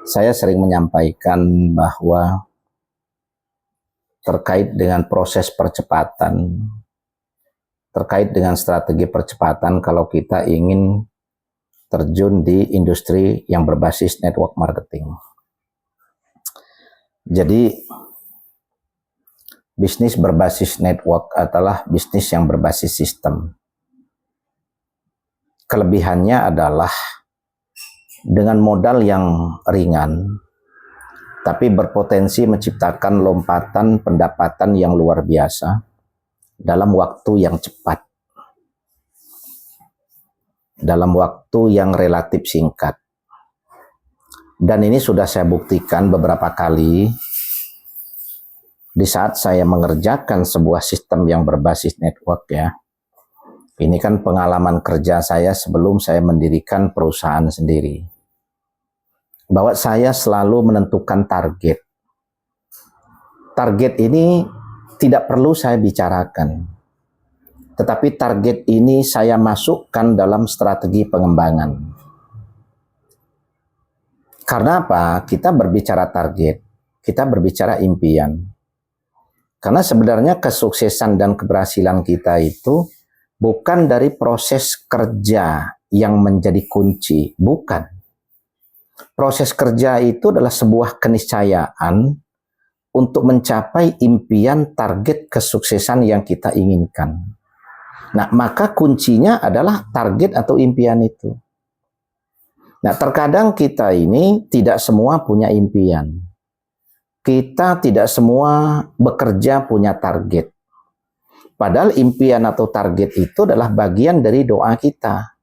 Saya sering menyampaikan bahwa terkait dengan proses percepatan, terkait dengan strategi percepatan kalau kita ingin terjun di industri yang berbasis network marketing. Jadi, bisnis berbasis network adalah bisnis yang berbasis sistem. Kelebihannya adalah dengan modal yang ringan, tapi berpotensi menciptakan lompatan pendapatan yang luar biasa dalam waktu yang cepat, dalam waktu yang relatif singkat. Dan ini sudah saya buktikan beberapa kali di saat saya mengerjakan sebuah sistem yang berbasis network ya. Ini kan pengalaman kerja saya sebelum saya mendirikan perusahaan sendiri. Bahwa saya selalu menentukan target. Target ini tidak perlu saya bicarakan. Tetapi target ini saya masukkan dalam strategi pengembangan. Karena apa? Kita berbicara target, kita berbicara impian. Karena sebenarnya kesuksesan dan keberhasilan kita itu bukan dari proses kerja yang menjadi kunci, bukan. Proses kerja itu adalah sebuah keniscayaan untuk mencapai impian target kesuksesan yang kita inginkan. Nah, maka kuncinya adalah target atau impian itu. Nah, terkadang kita ini tidak semua punya impian. Kita tidak semua bekerja punya target. Padahal impian atau target itu adalah bagian dari doa kita.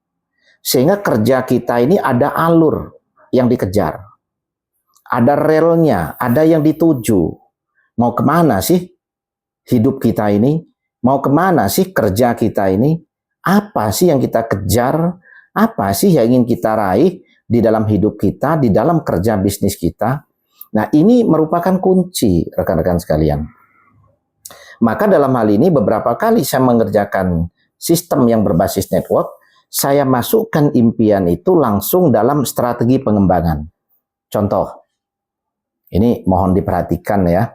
Sehingga kerja kita ini ada alur yang dikejar. Ada relnya, ada yang dituju. Mau kemana sih hidup kita ini? Mau kemana sih kerja kita ini? Apa sih yang kita kejar? Apa sih yang ingin kita raih di dalam hidup kita, di dalam kerja bisnis kita? Nah, ini merupakan kunci, rekan-rekan sekalian. Maka dalam hal ini beberapa kali saya mengerjakan sistem yang berbasis network, saya masukkan impian itu langsung dalam strategi pengembangan. Contoh, ini mohon diperhatikan ya.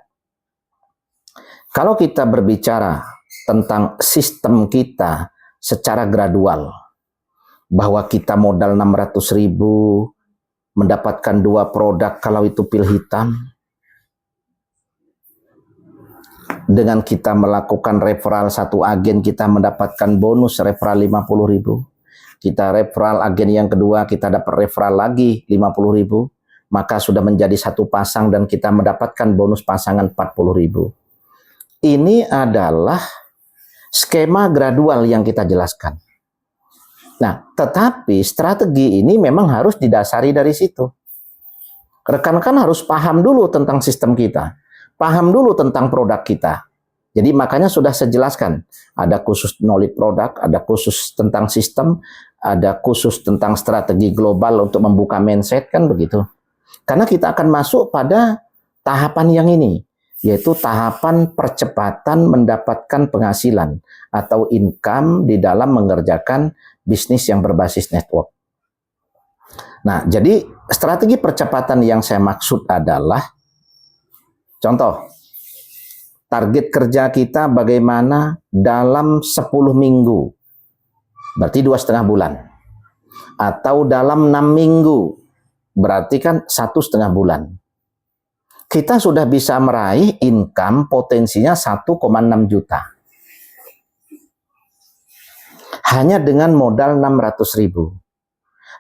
Kalau kita berbicara tentang sistem kita secara gradual, bahwa kita modal 600.000, mendapatkan 2 produk kalau itu pil hitam, dengan kita melakukan referral 1 agen, kita mendapatkan bonus referral 50.000. Kita referral agen yang kedua, kita dapat referral lagi 50.000. Maka sudah menjadi 1 pasang dan kita mendapatkan bonus pasangan 40.000. Ini adalah skema gradual yang kita jelaskan. Nah, tetapi strategi ini memang harus didasari dari situ. Rekan-rekan harus paham dulu tentang sistem kita. Paham dulu tentang produk kita. Jadi makanya sudah saya jelaskan. Ada khusus knowledge produk, ada khusus tentang sistem, ada khusus tentang strategi global untuk membuka mindset, kan begitu. Karena kita akan masuk pada tahapan yang ini, yaitu tahapan percepatan mendapatkan penghasilan atau income di dalam mengerjakan bisnis yang berbasis network. Nah, jadi strategi percepatan yang saya maksud adalah, contoh, target kerja kita bagaimana dalam 10 minggu, berarti 2,5 bulan. Atau dalam 6 minggu, berarti kan 1,5 bulan. Kita sudah bisa meraih income potensinya 1,6 juta. Hanya dengan modal 600.000.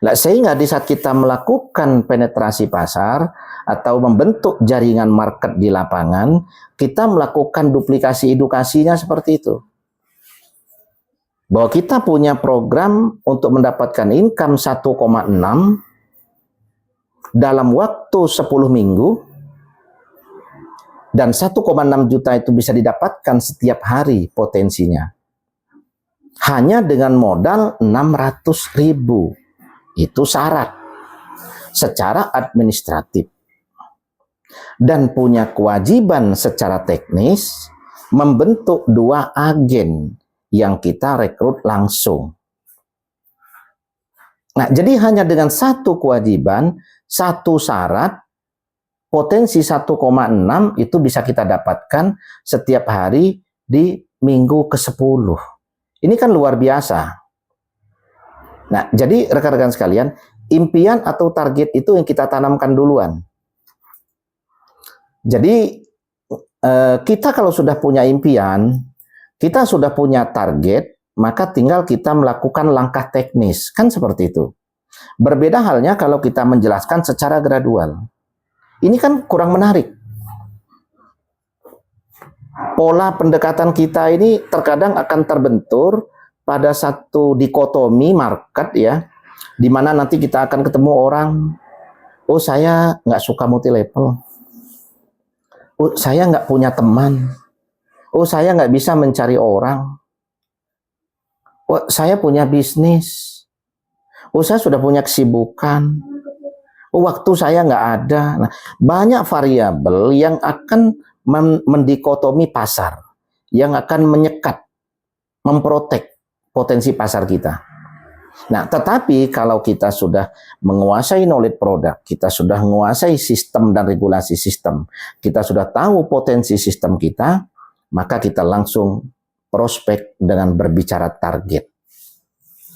Nah, sehingga di saat kita melakukan penetrasi pasar atau membentuk jaringan market di lapangan, kita melakukan duplikasi edukasinya seperti itu. Bahwa kita punya program untuk mendapatkan income 1,6 dalam waktu 10 minggu, dan 1,6 juta itu bisa didapatkan setiap hari potensinya. Hanya dengan modal 600.000. Itu syarat secara administratif. Dan punya kewajiban secara teknis membentuk 2 agen yang kita rekrut langsung. Nah, jadi hanya dengan satu kewajiban, satu syarat, potensi 1,6 itu bisa kita dapatkan setiap hari di minggu ke-10. Ini kan luar biasa. Nah, jadi rekan-rekan sekalian, impian atau target itu yang kita tanamkan duluan. Jadi, kita kalau sudah punya impian, kita sudah punya target, maka tinggal kita melakukan langkah teknis, kan seperti itu. Berbeda halnya kalau kita menjelaskan secara gradual. Ini kan kurang menarik. Pola pendekatan kita ini terkadang akan terbentur pada satu dikotomi market ya, di mana nanti kita akan ketemu orang, oh saya nggak suka multi level, oh saya nggak punya teman, oh saya nggak bisa mencari orang, oh saya punya bisnis, oh saya sudah punya kesibukan, oh waktu saya nggak ada. Nah, banyak variabel yang akan mendikotomi pasar, yang akan menyekat, memprotek potensi pasar kita. Nah, tetapi kalau kita sudah menguasai knowledge produk, kita sudah menguasai sistem dan regulasi sistem, kita sudah tahu potensi sistem kita, maka kita langsung prospek dengan berbicara target.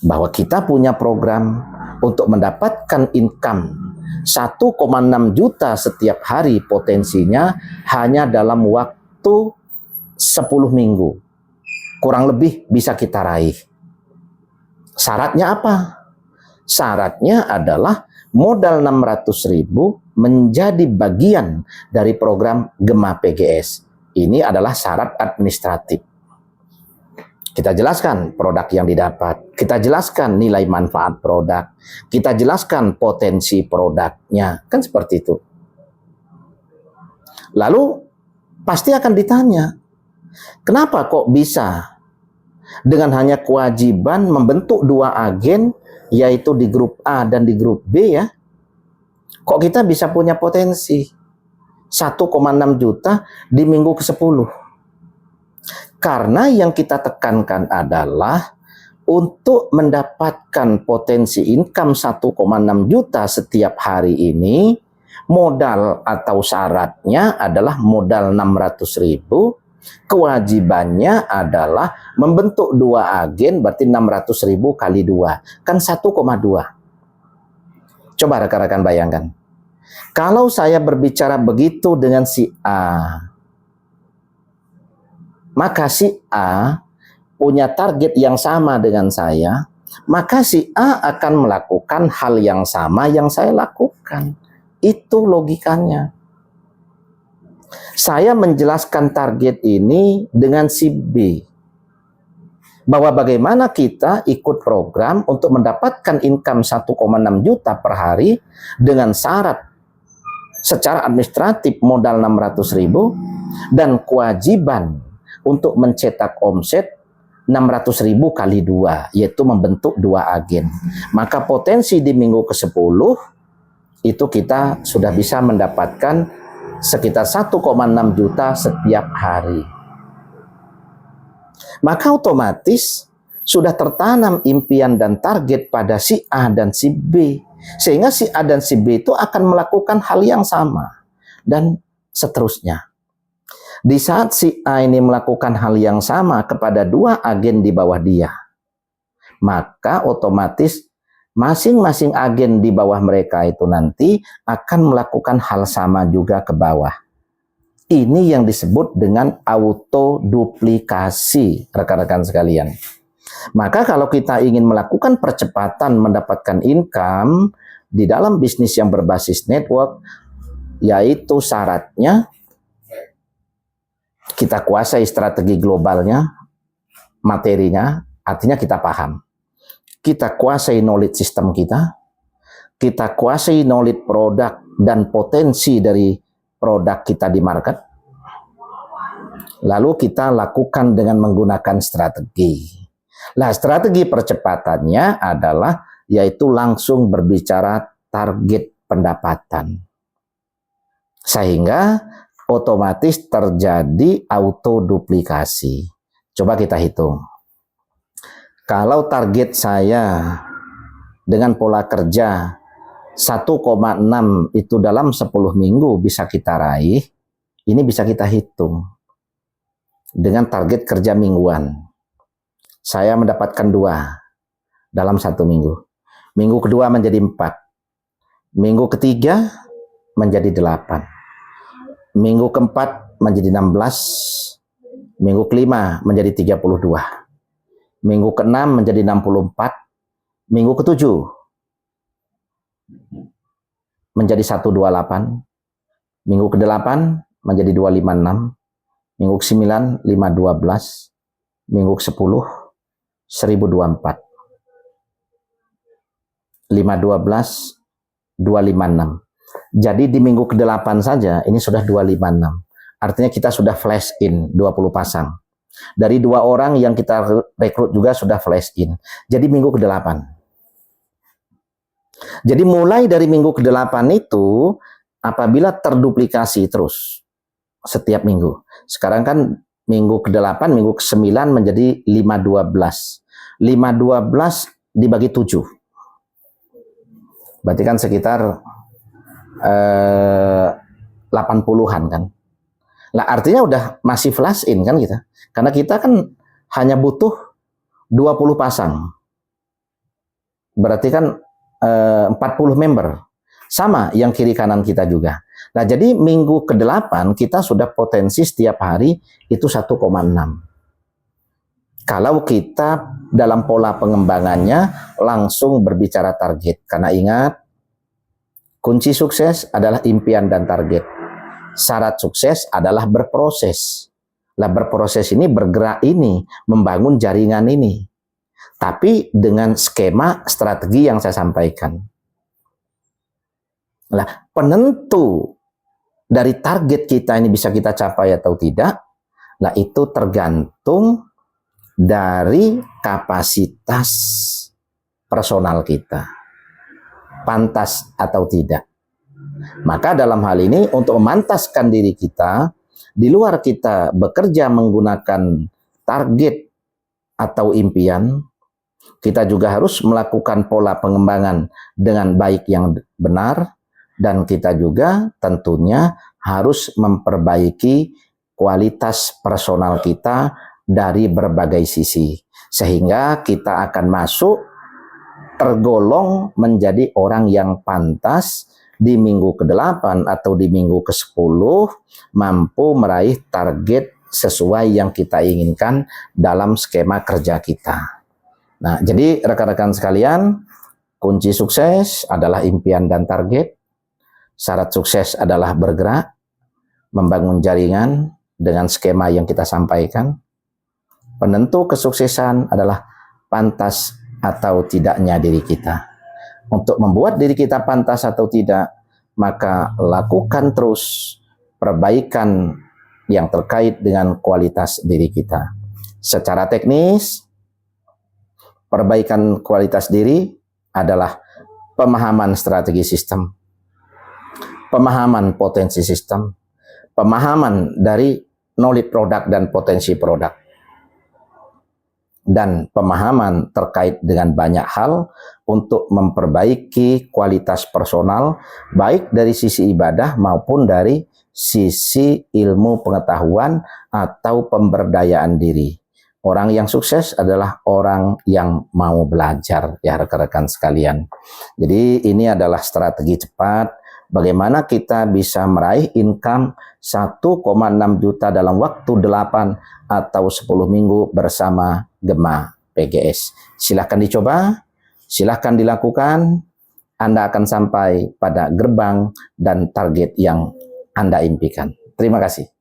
Bahwa kita punya program untuk mendapatkan income 1,6 juta setiap hari potensinya hanya dalam waktu 10 minggu. Kurang lebih bisa kita raih. Syaratnya apa? Syaratnya adalah modal 600.000 menjadi bagian dari program Gema PGS. Ini adalah syarat administratif. Kita jelaskan produk yang didapat, kita jelaskan nilai manfaat produk, kita jelaskan potensi produknya, kan seperti itu. Lalu pasti akan ditanya, kenapa kok bisa dengan hanya kewajiban membentuk 2 agen, yaitu di grup A dan di grup B ya, kok kita bisa punya potensi 1,6 juta di minggu ke-10? Karena yang kita tekankan adalah untuk mendapatkan potensi income 1,6 juta setiap hari ini, modal atau syaratnya adalah modal 600.000, kewajibannya adalah membentuk 2 agen, berarti 600.000 kali 2, kan 1,2. Coba rekan-rekan bayangkan. Kalau saya berbicara begitu dengan si A, maka si A punya target yang sama dengan saya, maka si A akan melakukan hal yang sama yang saya lakukan. Itu logikanya. Saya menjelaskan target ini dengan si B, bahwa bagaimana kita ikut program untuk mendapatkan income 1,6 juta per hari dengan syarat secara administratif modal 600.000 dan kewajiban untuk mencetak omset 600.000 kali 2, yaitu membentuk 2 agen. Maka potensi di minggu ke-10 itu kita sudah bisa mendapatkan sekitar 1,6 juta setiap hari. Maka otomatis sudah tertanam impian dan target pada si A dan si B. Sehingga si A dan si B itu akan melakukan hal yang sama. Dan seterusnya. Di saat si A ini melakukan hal yang sama kepada 2 agen di bawah dia, maka otomatis masing-masing agen di bawah mereka itu nanti akan melakukan hal sama juga ke bawah. Ini yang disebut dengan autoduplikasi, rekan-rekan sekalian. Maka kalau kita ingin melakukan percepatan mendapatkan income di dalam bisnis yang berbasis network, yaitu syaratnya kita kuasai strategi globalnya, materinya, artinya kita paham. Kita kuasai knowledge system kita kuasai knowledge produk dan potensi dari produk kita di market. Lalu kita lakukan dengan menggunakan strategi. Nah, strategi percepatannya adalah yaitu langsung berbicara target pendapatan. Sehingga otomatis terjadi autoduplikasi. Coba kita hitung. Kalau target saya dengan pola kerja 1,6 itu dalam 10 minggu bisa kita raih, ini bisa kita hitung dengan target kerja mingguan. Saya mendapatkan 2 dalam 1 minggu. Minggu kedua menjadi 4. Minggu ketiga menjadi 8. Minggu keempat menjadi 16. Minggu kelima menjadi 32. Minggu keenam menjadi 64. Minggu ketujuh menjadi 128. Minggu ke-8 menjadi 256. Minggu ke-9 512. Minggu ke-10 1024. 512 256. Jadi di minggu ke-8 saja ini sudah 256. Artinya kita sudah flash in 20 pasang. Dari 2 orang yang kita rekrut juga sudah flash in. Jadi minggu ke-8. Jadi mulai dari minggu ke-8 itu apabila terduplikasi terus setiap minggu. Sekarang kan minggu ke-8, minggu ke-9 menjadi 512. 512 dibagi 7. Berarti kan sekitar 80-an kan. Nah, artinya udah masih flash in kan kita. Karena kita kan hanya butuh 20 pasang. Berarti kan 40 member. Sama yang kiri kanan kita juga. Nah, jadi minggu ke-8 kita sudah potensi setiap hari itu 1,6. Kalau kita dalam pola pengembangannya langsung berbicara target. Karena ingat, kunci sukses adalah impian dan target. Syarat sukses adalah berproses. Lah berproses ini bergerak ini, membangun jaringan ini. Tapi dengan skema strategi yang saya sampaikan. Lah penentu dari target kita ini bisa kita capai atau tidak, nah itu tergantung dari kapasitas personal kita. Pantas atau tidak. Maka dalam hal ini untuk memantaskan diri kita, di luar kita bekerja menggunakan target atau impian, kita juga harus melakukan pola pengembangan dengan baik yang benar, dan kita juga tentunya harus memperbaiki kualitas personal kita dari berbagai sisi. Sehingga kita akan masuk tergolong menjadi orang yang pantas di minggu ke-8 atau di minggu ke-10 mampu meraih target sesuai yang kita inginkan dalam skema kerja kita. Nah, jadi rekan-rekan sekalian, kunci sukses adalah impian dan target. Syarat sukses adalah bergerak, membangun jaringan dengan skema yang kita sampaikan. Penentu kesuksesan adalah pantas atau tidaknya diri kita. Untuk membuat diri kita pantas atau tidak, maka lakukan terus perbaikan yang terkait dengan kualitas diri kita. Secara teknis, perbaikan kualitas diri adalah pemahaman strategi sistem, pemahaman potensi sistem, pemahaman dari knowledge produk dan potensi produk, dan pemahaman terkait dengan banyak hal untuk memperbaiki kualitas personal, baik dari sisi ibadah maupun dari sisi ilmu pengetahuan atau pemberdayaan diri. Orang yang sukses adalah orang yang mau belajar, ya rekan-rekan sekalian. Jadi ini adalah strategi cepat bagaimana kita bisa meraih income 1,6 juta dalam waktu 8 atau 10 minggu bersama Gema PGS. Silahkan dicoba, silahkan dilakukan, Anda akan sampai pada gerbang dan target yang Anda impikan. Terima kasih.